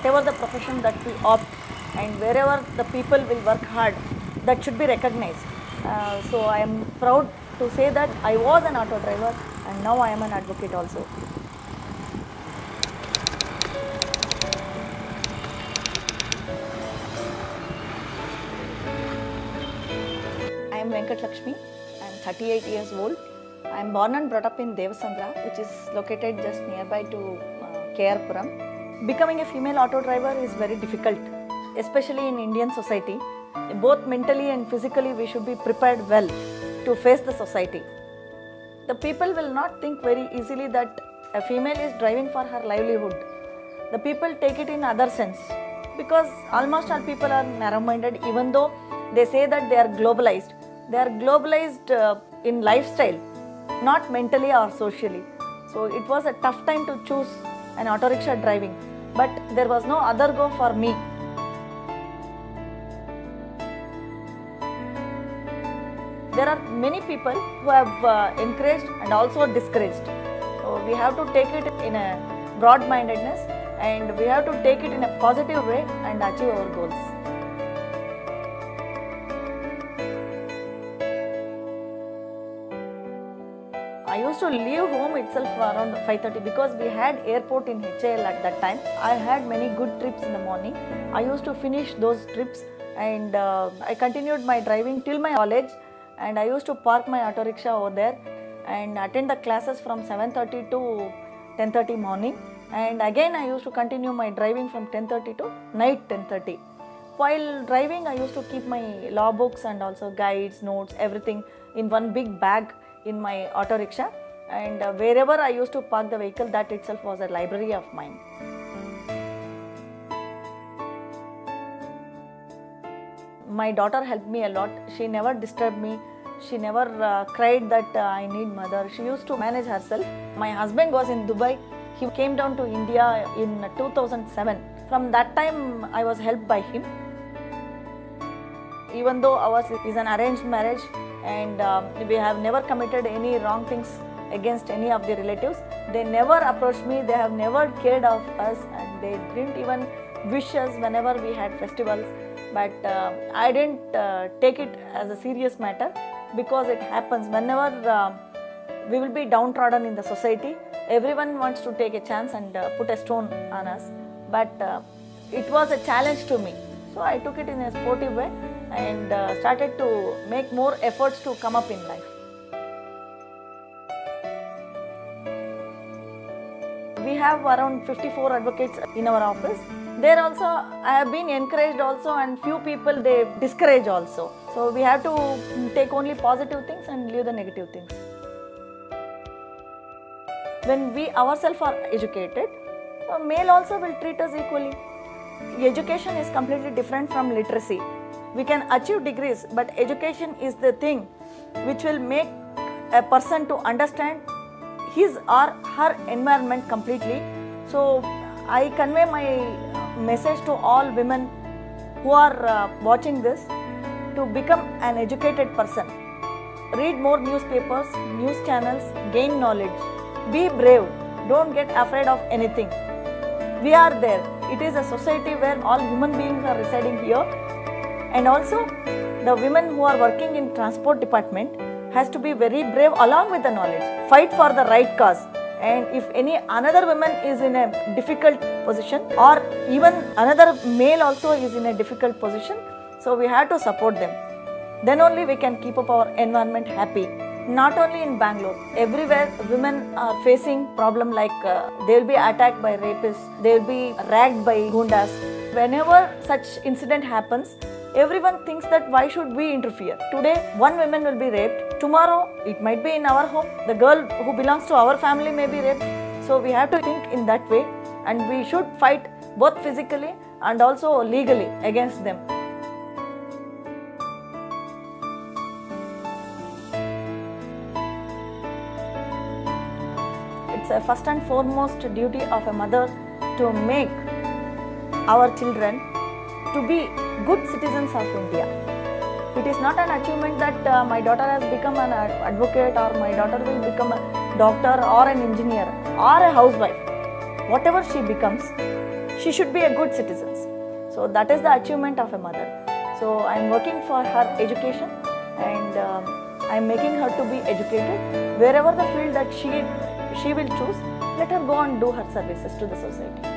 whatever the profession that we opt and wherever the people will work hard, that should be recognized. So I am proud to say that I was an auto driver and now I am an advocate also. I am Venkat Lakshmi. I am 38 years old. I am born and brought up in Devasandra, which is located just nearby to KR Puram. Becoming a female auto driver is very difficult, especially in Indian society. Both mentally and physically we should be prepared well to face the society. The people will not think very easily that a female is driving for her livelihood. The people take it in other sense because almost all people are narrow-minded, even though they say that they are globalized. They are globalized in lifestyle, not mentally or socially. So it was a tough time to choose an auto rickshaw driving, but there was no other go for me. There are many people who have encouraged and also discouraged. So we have to take it in a broad-mindedness and we have to take it in a positive way and achieve our goals. I used to leave home itself around 5:30 because we had airport in HAL at that time. I had many good trips in the morning. I used to finish those trips and I continued my driving till my college, and I used to park my auto rickshaw over there and attend the classes from 7:30 to 10:30 morning, and again I used to continue my driving from 10:30 to night 10:30. While driving I used to keep my law books and also guides, notes, everything in one big bag in my auto rickshaw, and wherever I used to park the vehicle, that itself was a library of mine. My daughter helped me a lot. She never disturbed me. She never cried that I need mother. She used to manage herself. My husband was in Dubai. He came down to India in 2007. From that time I was helped by him. Even though ours is an arranged marriage and we have never committed any wrong things against any of the relatives, they never approached me, they have never cared of us, and they didn't even wish us whenever we had festivals. But I didn't take it as a serious matter because it happens whenever we will be downtrodden in the society. Everyone wants to take a chance and put a stone on us, but it was a challenge to me. So I took it in a sportive way and started to make more efforts to come up in life. We have around 54 advocates in our office. There also I have been encouraged also, and few people they discourage also. So we have to take only positive things and leave the negative things. When we ourselves are educated, male also will treat us equally. Education is completely different from literacy. We can achieve degrees, but education is the thing which will make a person to understand his or her environment completely. So I convey my message to all women who are watching this to become an educated person. Read more newspapers, news channels, gain knowledge. Be brave, don't get afraid of anything. We are there. It is a society where all human beings are residing here, and also the women who are working in transport department has to be very brave along with the knowledge. Fight for the right cause. And if any another woman is in a difficult position, or even another male also is in a difficult position, so we have to support them. Then only we can keep up our environment happy. Not only in Bangalore, everywhere women are facing problem like they will be attacked by rapists, they will be ragged by gundas. Whenever such incident happens, everyone thinks that why should we interfere? Today, one woman will be raped. Tomorrow, it might be in our home. The girl who belongs to our family may be raped. So we have to think in that way, and we should fight both physically and also legally against them. It's a first and foremost duty of a mother to make our children to be good citizens of India. It is not an achievement that my daughter has become an advocate, or my daughter will become a doctor or an engineer or a housewife. Whatever she becomes, she should be a good citizen. So that is the achievement of a mother. So I am working for her education, and I am making her to be educated. Wherever the field that she will choose, let her go and do her services to the society.